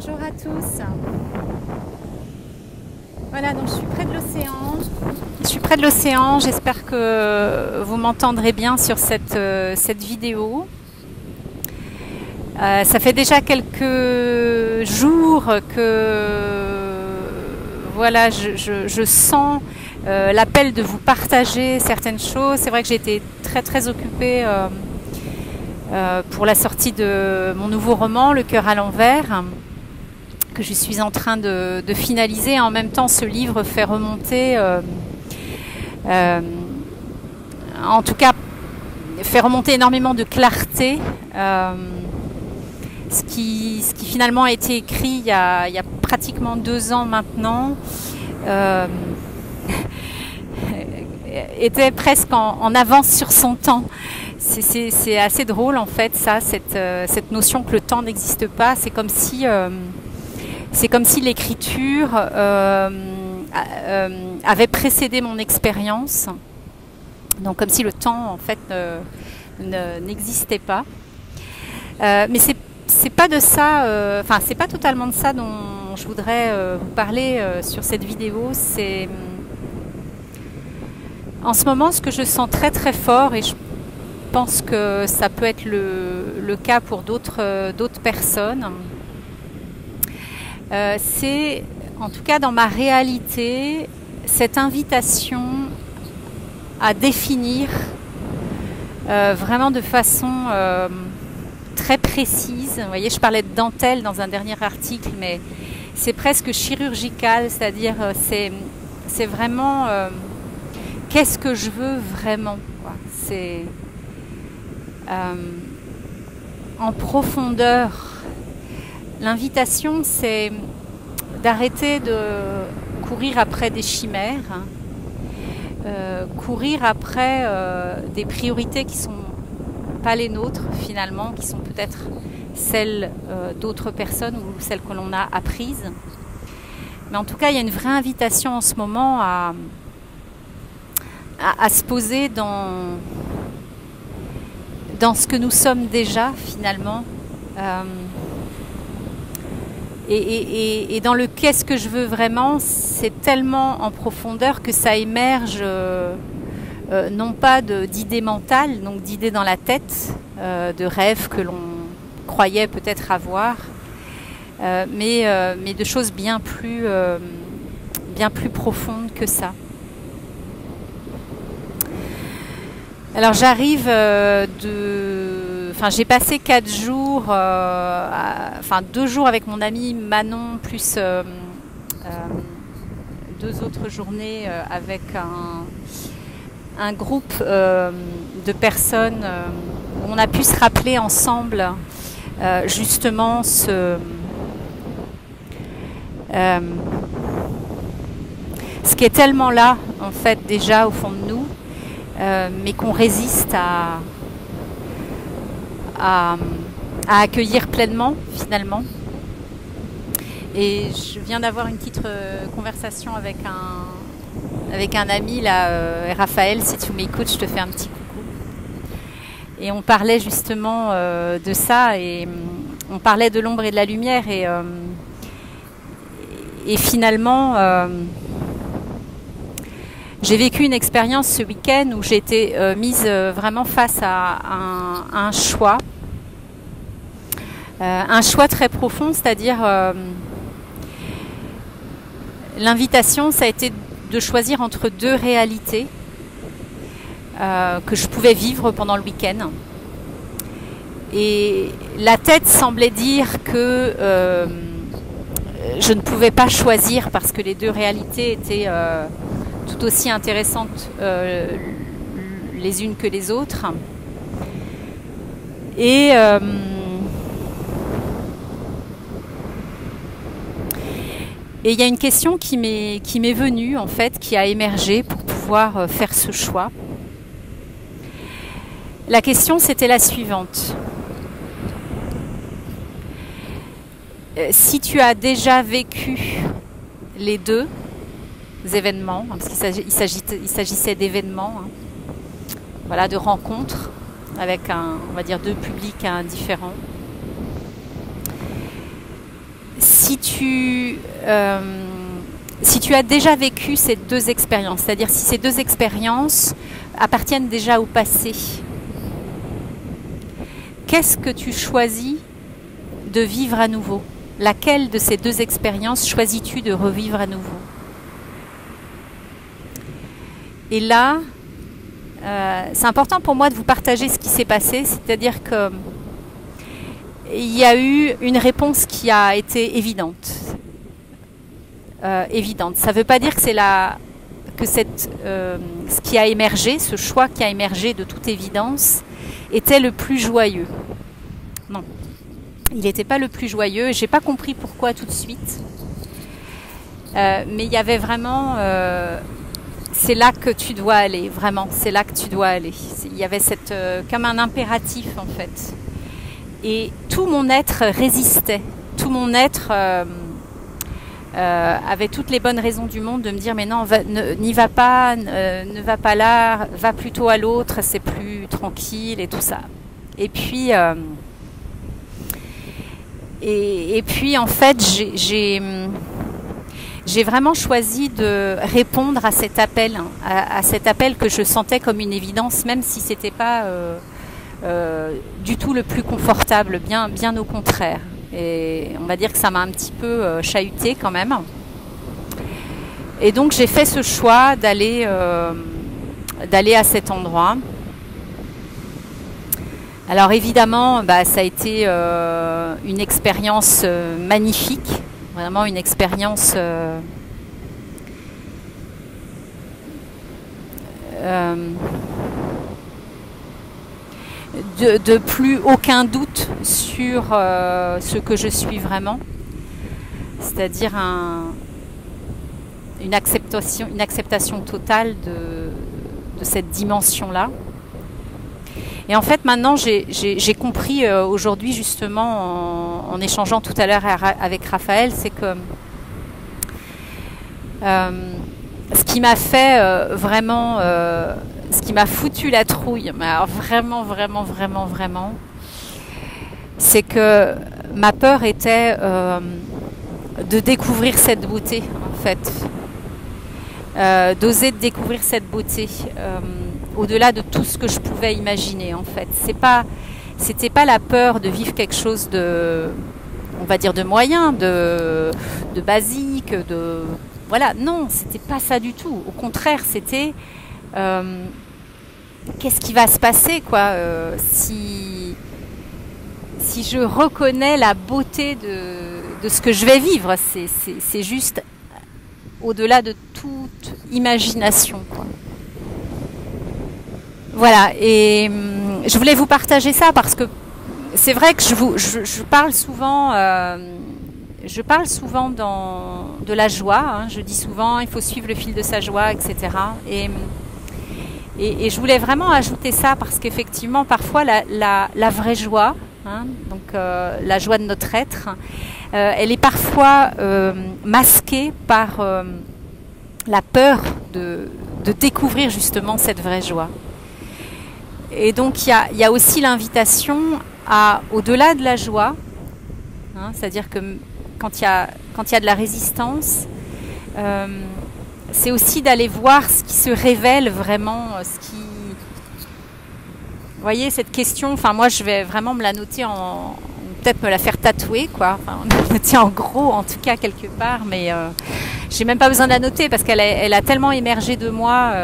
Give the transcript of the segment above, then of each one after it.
Bonjour à tous. Voilà, donc je suis près de l'océan. Je suis près de l'océan. J'espère que vous m'entendrez bien sur cette vidéo. Ça fait déjà quelques jours que voilà, je sens l'appel de vous partager certaines choses. C'est vrai que j'ai été très occupée pour la sortie de mon nouveau roman, Le cœur à l'envers, que je suis en train de finaliser. En même temps, ce livre fait remonter, en tout cas, fait remonter énormément de clarté. Ce qui finalement a été écrit il y a pratiquement 2 ans maintenant, était presque en avance sur son temps. C'est assez drôle en fait, ça, cette notion que le temps n'existe pas. C'est comme si l'écriture avait précédé mon expérience. Donc comme si le temps en fait n'existait pas. Mais c'est pas de ça, enfin c'est pas totalement de ça dont je voudrais vous parler sur cette vidéo. C'est en ce moment ce que je sens très fort, et je pense que ça peut être le cas pour d'autres personnes. C'est en tout cas dans ma réalité cette invitation à définir vraiment de façon très précise. Vous voyez, je parlais de dentelle dans un dernier article, mais c'est presque chirurgical, c'est-à-dire c'est vraiment qu'est-ce que je veux vraiment, quoi. C'est en profondeur. L'invitation, c'est d'arrêter de courir après des chimères, courir après des priorités qui sont pas les nôtres finalement, qui sont peut-être celles d'autres personnes ou celles que l'on a apprises. Mais en tout cas, il y a une vraie invitation en ce moment à se poser dans ce que nous sommes déjà finalement, et dans le qu'est-ce que je veux vraiment. C'est tellement en profondeur que ça émerge non pas d'idées mentales, donc d'idées dans la tête, de rêves que l'on croyait peut-être avoir, mais de choses bien plus profondes que ça. Alors j'arrive j'ai passé 4 jours, 2 jours avec mon amie Manon, plus 2 autres journées avec un groupe de personnes où on a pu se rappeler ensemble justement ce qui est tellement là en fait déjà au fond de nous, mais qu'on résiste à accueillir pleinement finalement. Et je viens d'avoir une petite conversation avec un ami là, Raphaël, si tu m'écoutes, je te fais un petit coucou. Et on parlait justement de ça, et on parlait de l'ombre et de la lumière, et finalement j'ai vécu une expérience ce week-end où j'ai été mise vraiment face à un choix. Un choix très profond, c'est-à-dire l'invitation, ça a été de choisir entre 2 réalités que je pouvais vivre pendant le week-end. Et la tête semblait dire que je ne pouvais pas choisir parce que les 2 réalités étaient tout aussi intéressantes les unes que les autres. Et il y a une question qui m'est venue en fait, qui a émergé pour pouvoir faire ce choix. La question, c'était la suivante. Si tu as déjà vécu les 2 événements, parce qu'il s'agissait d'événements, voilà, de rencontres avec on va dire 2 publics différents. si tu as déjà vécu ces deux expériences, c'est-à-dire si ces deux expériences appartiennent déjà au passé, qu'est-ce que tu choisis de vivre à nouveau? Laquelle de ces deux expériences choisis-tu de revivre à nouveau? Et là, c'est important pour moi de vous partager ce qui s'est passé, c'est-à-dire que il y a eu une réponse qui a été évidente. Évidente. Ça ne veut pas dire que ce qui a émergé, ce choix qui a émergé de toute évidence, était le plus joyeux. Non. Il n'était pas le plus joyeux. Je n'ai pas compris pourquoi tout de suite. Mais il y avait vraiment... c'est là que tu dois aller, vraiment. C'est là que tu dois aller. Il y avait comme un impératif, en fait. Et tout mon être résistait. Tout mon être avait toutes les bonnes raisons du monde de me dire mais non, n'y va pas, ne va pas là, va plutôt à l'autre, c'est plus tranquille et tout ça. Et puis en fait, j'ai vraiment choisi de répondre à cet appel, à cet appel que je sentais comme une évidence, même si c'était pas du tout le plus confortable, bien au contraire. Et on va dire que ça m'a un petit peu chahuté quand même. Et donc j'ai fait ce choix d'aller à cet endroit. Alors évidemment, ça a été une expérience magnifique, vraiment une expérience de plus aucun doute sur ce que je suis vraiment, c'est-à-dire une acceptation totale de cette dimension-là. Et en fait, maintenant, j'ai compris aujourd'hui, justement, en échangeant tout à l'heure avec Raphaël, c'est que ce qui m'a fait vraiment... ce qui m'a foutu la trouille, mais alors vraiment, c'est que ma peur était de découvrir cette beauté, en fait. D'oser découvrir cette beauté, au-delà de tout ce que je pouvais imaginer, en fait. C'était pas la peur de vivre quelque chose de, on va dire, de moyen, de basique, voilà, non, c'était pas ça du tout. Au contraire, c'était... qu'est-ce qui va se passer, quoi, si je reconnais la beauté de ce que je vais vivre? C'est juste au-delà de toute imagination, quoi. Voilà, et je voulais vous partager ça parce que c'est vrai que je parle souvent de la joie, hein. Je dis souvent il faut suivre le fil de sa joie, etc. Et je voulais vraiment ajouter ça parce qu'effectivement, parfois, la vraie joie, hein, donc la joie de notre être, elle est parfois masquée par la peur de découvrir justement cette vraie joie. Et donc, il y a aussi l'invitation à, au-delà de la joie, hein, c'est-à-dire que quand il y a de la résistance, c'est aussi d'aller voir ce qui se révèle vraiment, vous voyez, cette question, enfin moi je vais vraiment me la noter peut-être me la faire tatouer, quoi, enfin, me noter en gros en tout cas quelque part, mais j'ai même pas besoin de la noter parce qu'elle a tellement émergé de moi,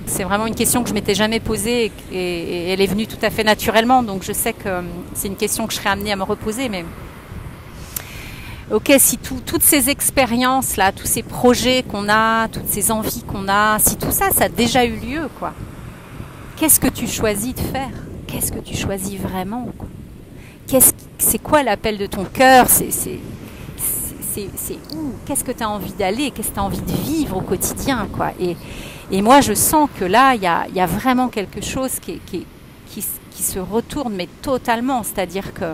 c'est vraiment une question que je m'étais jamais posée et elle est venue tout à fait naturellement, donc je sais que c'est une question que je serais amenée à me reposer, mais... Ok, si toutes ces expériences-là, tous ces projets qu'on a, toutes ces envies qu'on a, si tout ça, ça a déjà eu lieu, quoi. Qu'est-ce que tu choisis de faire? Qu'est-ce que tu choisis vraiment, quoi? C'est quoi l'appel de ton cœur? C'est où? Qu'est-ce que tu as envie d'aller? Qu'est-ce que tu as envie de vivre au quotidien, quoi? Et moi, je sens que là, il y a vraiment quelque chose qui se retourne, mais totalement. C'est-à-dire que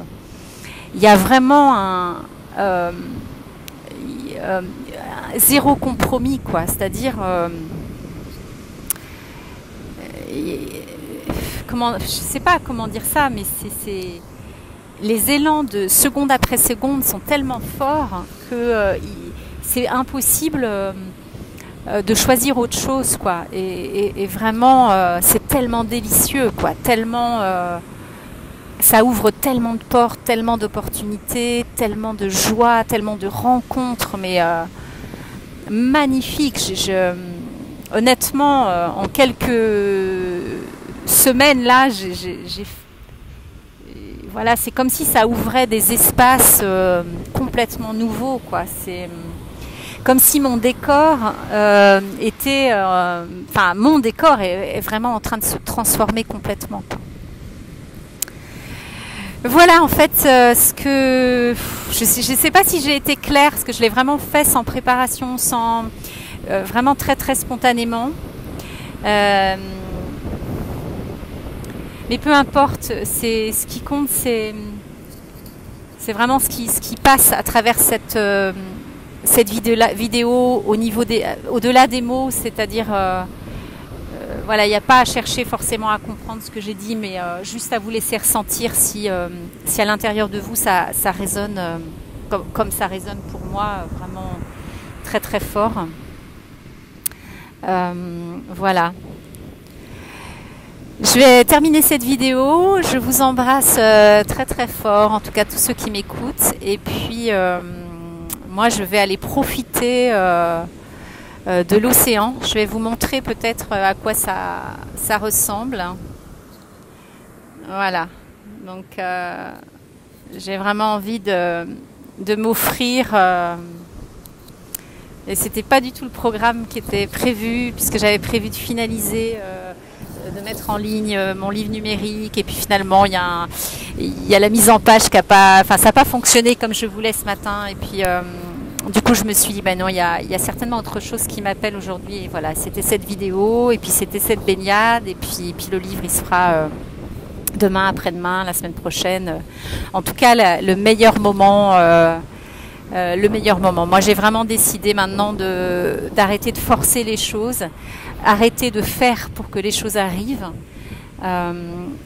il y a vraiment zéro compromis, quoi. C'est-à-dire je sais pas comment dire ça, mais les élans de seconde après seconde sont tellement forts que c'est impossible de choisir autre chose, quoi. Et vraiment, c'est tellement délicieux, quoi. Tellement, ça ouvre tellement de portes, tellement d'opportunités, tellement de joie, tellement de rencontres, mais magnifique. Honnêtement, en quelques semaines là, voilà, c'est comme si ça ouvrait des espaces complètement nouveaux, quoi. C'est comme si mon décor était, enfin, mon décor est vraiment en train de se transformer complètement, quoi. Voilà, en fait, ce que je sais pas si j'ai été claire, parce que je l'ai vraiment fait sans préparation, sans vraiment très très spontanément. Mais peu importe, c'est ce qui compte, c'est vraiment ce qui passe à travers cette vidéo au niveau au-delà des mots, c'est-à-dire voilà, il n'y a pas à chercher forcément à comprendre ce que j'ai dit, mais juste à vous laisser ressentir si à l'intérieur de vous ça résonne comme ça résonne pour moi, vraiment très très fort. Voilà. Je vais terminer cette vidéo. Je vous embrasse très très fort, en tout cas tous ceux qui m'écoutent. Et puis moi je vais aller profiter de l'océan. Je vais vous montrer peut-être à quoi ça ressemble. Voilà. Donc j'ai vraiment envie de m'offrir. Et c'était pas du tout le programme qui était prévu, puisque j'avais prévu de finaliser, de mettre en ligne mon livre numérique. Et puis finalement, il y a la mise en page qui a pas, enfin ça n'a pas fonctionné comme je voulais ce matin. Et puis du coup, je me suis dit, ben non, il y a certainement autre chose qui m'appelle aujourd'hui. Et voilà, c'était cette vidéo, et puis c'était cette baignade, et puis le livre, il se fera demain, après-demain, la semaine prochaine. En tout cas, le meilleur moment. Le meilleur moment. Moi, j'ai vraiment décidé maintenant d'arrêter de forcer les choses, arrêter de faire pour que les choses arrivent.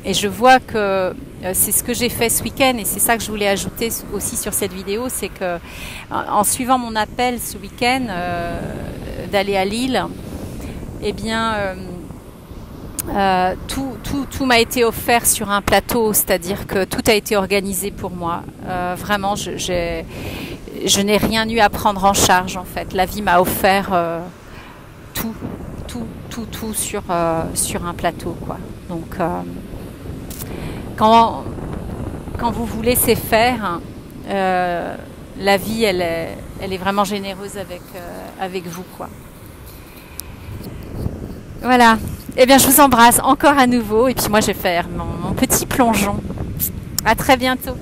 Et je vois que c'est ce que j'ai fait ce week-end, et c'est ça que je voulais ajouter aussi sur cette vidéo, c'est que en suivant mon appel ce week-end d'aller à Lille, eh bien tout m'a été offert sur un plateau, c'est-à-dire que tout a été organisé pour moi. Vraiment, je n'ai rien eu à prendre en charge, en fait. La vie m'a offert tout sur un plateau, quoi. Donc, quand vous vous laissez faire, la vie, elle est vraiment généreuse avec vous, quoi. Voilà. Eh bien, je vous embrasse encore à nouveau. Et puis moi, je vais faire mon petit plongeon. À très bientôt.